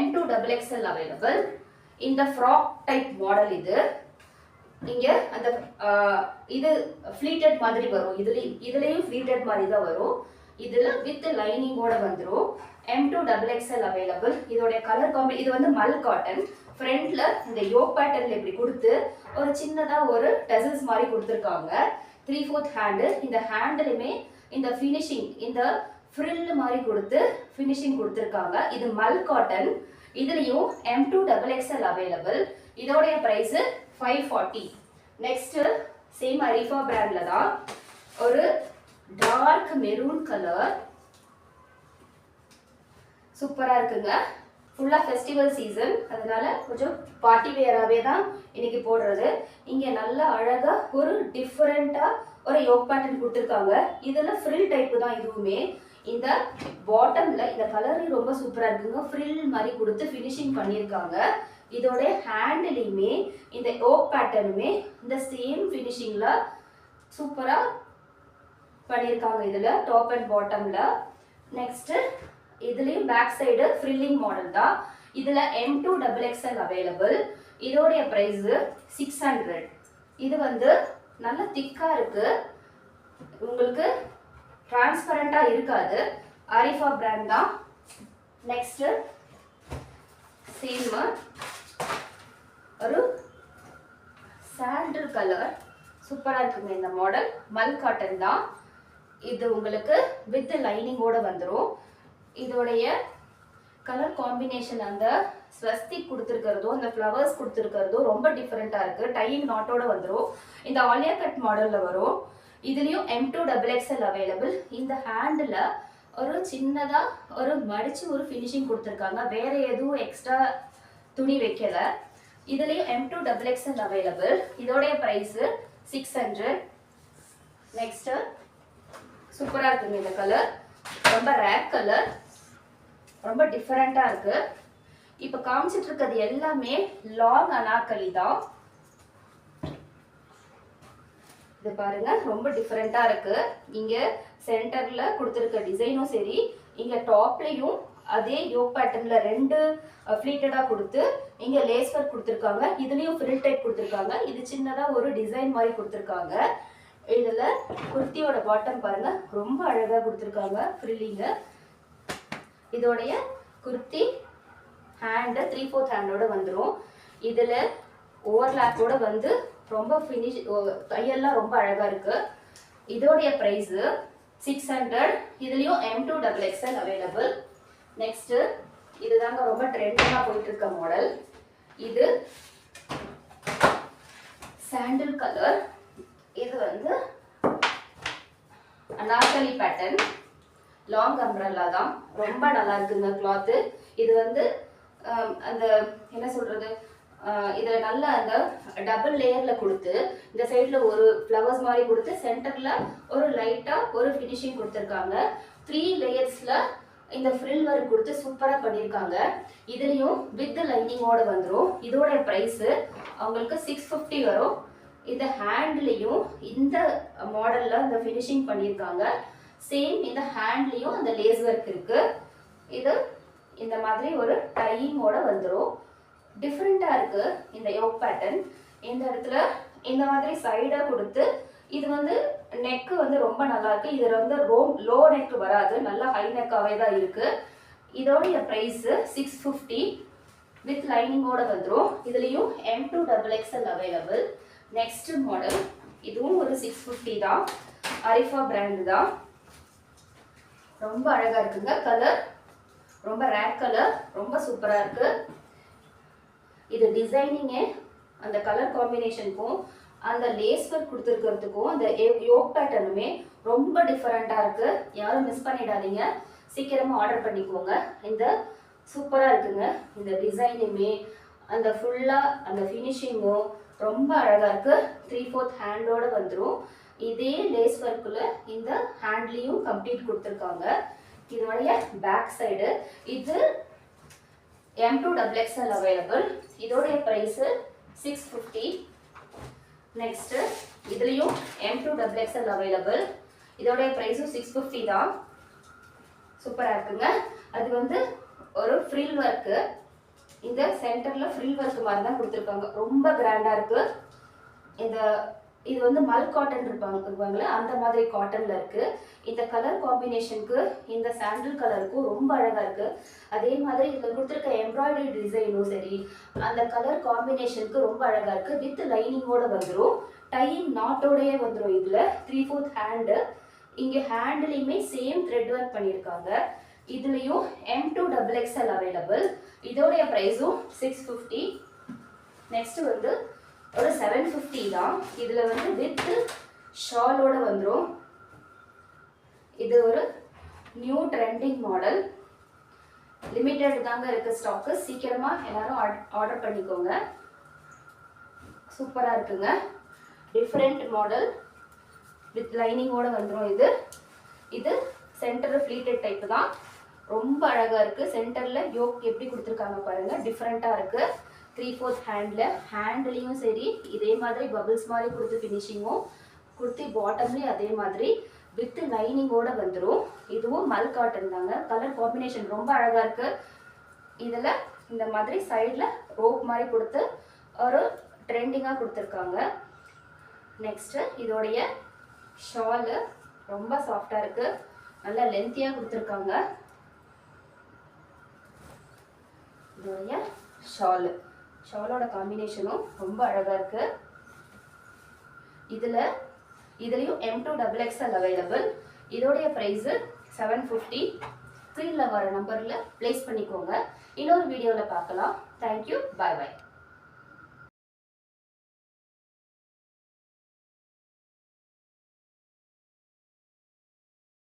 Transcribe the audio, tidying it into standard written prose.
M2 XXL available. இந்த frock type model இது. இங்க அந்த இது ஃப்ளீட்டட் மாதிரி வரும். இதுலயும் ஃப்ளீட்டட் மாதிரி தான் வரும். இதுல வித் லைனிங்கோட வந்துரும். M2 XXL available. இதோட கலர் காம்பி இது வந்து மல் காட்டன். ஃப்ரண்ட்ல இந்த யோக் பேட்டர்ன்ல இப்படி கொடுத்து ஒரு சின்னதா ஒரு டசல்ஸ் மாதிரி கொடுத்துருக்காங்க. 3/4 ஹேண்டு. இந்த ஹேண்ட்லயுமே இந்த ஃபினிஷிங் இந்த ஃப்ரில் மாதிரி கொடுத்து ஃபினிஷிங் கொடுத்துருக்காங்க. இது மல் காட்டன். இதுலயும் M2 XXL available. இதோடைய பிரைஸ் 540. நெக்ஸ்ட் சேம் அரிஃபா பிராண்ட்ல தான் ஒரு டார்க் மெரூன் கலர் சூப்பரா இருக்குங்க. ஃபுல்லா ஃபெஸ்டிவல் சீசன், அதனால கொஞ்சம் பார்ட்டி வேராவே தான் இன்னைக்கு போடுறது. இங்க நல்ல அழகா ஒரு டிஃபரெண்டா ஒரு யோக் பேட்டர்ன் கொடுத்துருக்காங்க. இதுல ஃப்ரில் டைப் தான் இதுவுமே. இந்த பாட்டம்ல இந்த கலர் ரொம்ப சூப்பரா இருக்குங்க. ஃப்ரில் மாதிரி கொடுத்து ஃபினிஷிங் பண்ணியிருக்காங்க. இதோட ஹேண்ட்லயுமே இந்த யோக் பேட்டர்னுமே இந்த சேம் ஃபினிஷிங்ல சூப்பரா பண்ணியிருக்காங்க. இதுல டாப் அண்ட் பாட்டம்ல. நெக்ஸ்ட் இதுலயும் பேக் சைடு ஃப்ரில்லிங் மாடல் தான். இதுல M2 XXL available. இதோடைய பிரைஸ் 600. இது வந்து நல்ல திக்கா இருக்கு, உங்களுக்கு டிரான்ஸ்பரண்டா இருக்காது. அரிஃபா பிராண்ட் தான். நெக்ஸ்ட் சேம் ஒரு சாண்டல் கலர் சூப்பரா இருக்குங்க. இந்த மாடல் மல் காட்டன் தான். இது உங்களுக்கு வித் லைனிங்கோட வந்துரும். இதோடைய கலர் காம்பினேஷன் அந்த ஸ்வஸ்திக் கொடுத்துருக்கிறதும் அந்த ஃப்ளவர்ஸ் கொடுத்துருக்கிறதும் ரொம்ப டிஃப்ரெண்டா இருக்கு. டையிங் நாட்டோட வந்துடும். இந்த ஆலியா கட் மாடல்ல வரும். இதுலயும் M2 XXL available. இந்த ஹேண்டில் ஒரு சின்னதா ஒரு மடிச்சு ஒரு ஃபினிஷிங் கொடுத்துருக்காங்க. வேற எதுவும் எக்ஸ்ட்ரா துணி வைக்கல. இதுலயும் M2 XXL available. இதோடைய பிரைஸ் 600. நெக்ஸ்ட் சூப்பரா இருக்குங்க. இந்த கலர் ரொம்ப ரேர் கலர், ரொம்ப டிஃபரெண்டா இருக்கு. இப்ப காமிச்சிட்டு இருக்கிறது எல்லாமே லாங் அனார்கலி தான். இது பாருங்க ரொம்ப டிஃபரெண்டா இருக்கு. இங்க சென்டர்ல கொடுத்திருக்க டிசைனும் சரி, இங்க டாப்லயும் அதே யோக் பேட்டர்ன்ல ரெண்டு ஃப்ளீட்டடா கொடுத்து இங்க லேஸ் ஒர்க் கொடுத்திருக்காங்க. இதுலயும் ஃப்ரில் டைப் கொடுத்திருக்காங்க. இது சின்னதா ஒரு டிசைன் மாதிரி கொடுத்திருக்காங்க. இதுல குர்த்தியோட பாட்டம் பாருங்க ரொம்ப அழகா கொடுத்திருக்காங்க ஃப்ரில்லிங்க. இதோடைய குர்த்தி ஹேண்ட் 3/4 ஹேண்டோட வந்துடும். இதுல ஓவர்லாப்போட வந்து ரொம்ப ஃபினிஷ் கையெல்லாம் ரொம்ப அழகா இருக்கு. இதோடைய பிரைஸ் 600. இதுலயும் M2 XXL available. நெக்ஸ்ட் இதுதாங்க ரொம்ப ட்ரெண்டிங்கா போயிட்டு இருக்க மாடல். இது சாண்டல் கலர். இது வந்து அனார்கலி பேட்டர்ன் லாங் அம்ப்ரெல்லா தான். ரொம்ப நல்லா இருக்குங்க கிளாத். இது வந்து அந்த என்ன சொல்றது, இதுல நல்ல அந்த டபுள் லேயர்ல கொடுத்து இந்த சைடுல ஒரு ஃப்ளவர்ஸ் மாதிரி கொடுத்து சென்டர்ல ஒரு லைட்டா ஒரு ஃபினிஷிங் கொடுத்துருக்காங்க. 3 லேயர்ஸ்ல இந்த ஃப்ரில் ஒர்க் கொடுத்து சூப்பரா பண்ணியிருக்காங்க. இதுலயும் வித் லைனிங்கோட வந்துடும். இதோட பிரைஸ் அவங்களுக்கு 650 வரும். இந்த ஹேண்ட்லயும் இந்த மாடல்ல இந்த ஃபினிஷிங் பண்ணியிருக்காங்க. சேம் இந்த ஹேண்ட்லயும் அந்த லேஸ் ஒர்க் இருக்கு. இது இந்த மாதிரி ஒரு டையிங்கோட வந்துடும். டிஃப்ரெண்டா இருக்கு இந்த யோக் பேட்டர்ன். இந்த இடத்துல இந்த மாதிரி சைடா கொடுத்து இது வந்து நெக் வந்து ரொம்ப நல்லா இருக்கு. இதுல வந்து லோ நெக் வராது, நல்லா ஹை நெக்காவே தான் இருக்கு. இதோடைய பிரைஸ் 650 வித் லைனிங்கோட வந்துடும். இதுலயும் M2 XXL available. Next model இதுவும் ஒரு 650 தான். அரிஃபா பிராண்ட் தான். ரொம்ப அழகா இருக்குங்க. கலர் ரொம்ப ரேர் கலர், ரொம்ப சூப்பரா இருக்கு. இது டிசைனிங்கே அந்த கலர் காம்பினேஷனுக்கும் அந்த லேஸ் ஒர்க் கொடுத்துருக்கிறதுக்கும் அந்த யோக் பேட்டர்னுமே ரொம்ப டிஃபரெண்டா இருக்கு. யாரும் மிஸ் பண்ணிடாதீங்க, சீக்கிரமா ஆர்டர் பண்ணிக்கோங்க. இந்த சூப்பரா இருக்குங்க. இந்த டிசைனுமே அந்த ஃபுல்லா அந்த ஃபினிஷிங்கும் ரொம்ப அழகா இருக்கு. 3/4 ஹேண்டோட வந்துடும். இதே லேஸ் ஒர்க்குல இந்த ஹேண்ட்லயும் கம்ப்ளீட் கொடுத்துருக்காங்க. இதோடைய பேக் சைடு இது M2 XXL available. இதோடைய பிரைஸ் 650. நெக்ஸ்ட் இதுலயும் M2 XXL available. இதோடைய பிரைஸும் 650 தான். சூப்பரா இருக்குங்க. அது வந்து ஒரு ஃப்ரில் ஒர்க் இந்த சென்டர்ல ஃப்ரில் ஒர்க் மாதிரி தான் கொடுத்துருக்காங்க. ரொம்ப கிராண்டா இருக்கு. இந்த இது வந்து மல் காட்டன் இருப்பாங்களே அந்த மாதிரி காட்டன்ல இருக்கு. இந்த கலர் காம்பினேஷனுக்கு இந்த சாண்டில் கலருக்கும் ரொம்ப அழகா இருக்கு. அதே மாதிரி இதுல கொடுத்துருக்க எம்ப்ராய்டரி டிசைனும் சரி அந்த கலர் காம்பினேஷனுக்கு ரொம்ப அழகா இருக்கு. வித் லைனிங்கோட வந்துடும். டையிங் நாட்டோடயே வந்துடும். இதுல 3/4 ஹேண்டு. இங்க ஹேண்ட்லயுமே சேம் த்ரெட் ஒர்க் பண்ணியிருக்காங்க. இதுலயும் M2XXL அவைலபிள். இதோடைய பிரைஸும் 650. நெக்ஸ்ட் வந்து ஒரு 750 தான். இதுல வந்து வித் ஷாலோட வந்துடும். இது ஒரு நியூ ட்ரெண்டிங் மாடல். லிமிட்டட் தாங்க இருக்கு ஸ்டாக்கு. சீக்கிரமா எல்லாரும் ஆர்டர் பண்ணிக்கோங்க. சூப்பரா இருக்குங்க. டிஃப்ரெண்ட் மாடல் வித் லைனிங்கோட வந்துடும். இது சென்டர் ஃப்ளீட்டட் டைப் தான். ரொம்ப அழகா இருக்கு. சென்டர்ல யோக் எப்படி கொடுத்துருக்காங்க பாருங்க. டிஃப்ரெண்டா இருக்கு. 3/4 ஹேண்ட்ல. ஹேண்ட்லயும் சரி இதே மாதிரி பபிள்ஸ் மாதிரி கொடுத்து ஃபினிஷிங்கும் கொடுத்து பாட்டம்லயும் அதே மாதிரி வித் லைனிங்கோட வந்துடும். இதுவும் மல் காட்டன் தாங்க. கலர் காம்பினேஷன் ரொம்ப அழகா இருக்கு. இதுல இந்த மாதிரி சைட்ல ரோப் மாதிரி கொடுத்து ஒரு ட்ரெண்டிங்கா கொடுத்துருக்காங்க. நெக்ஸ்ட் இதோடைய ஷாலு ரொம்ப சாஃப்டா இருக்கு. நல்லா லென்த்தியா கொடுத்துருக்காங்க. இதோடைய ஷாலோட காம்பினேஷனும் ரொம்ப அழகா இருக்கு. இதுலயும் M2XXL அவைலபிள். இதோடைய பிரைஸ் 750. ஸ்க்ரீன்ல வர நம்பர்ல பிளேஸ் பண்ணிக்கோங்க. இன்னொரு வீடியோல பார்க்கலாம். தேங்க்யூ. பாய் பாய்.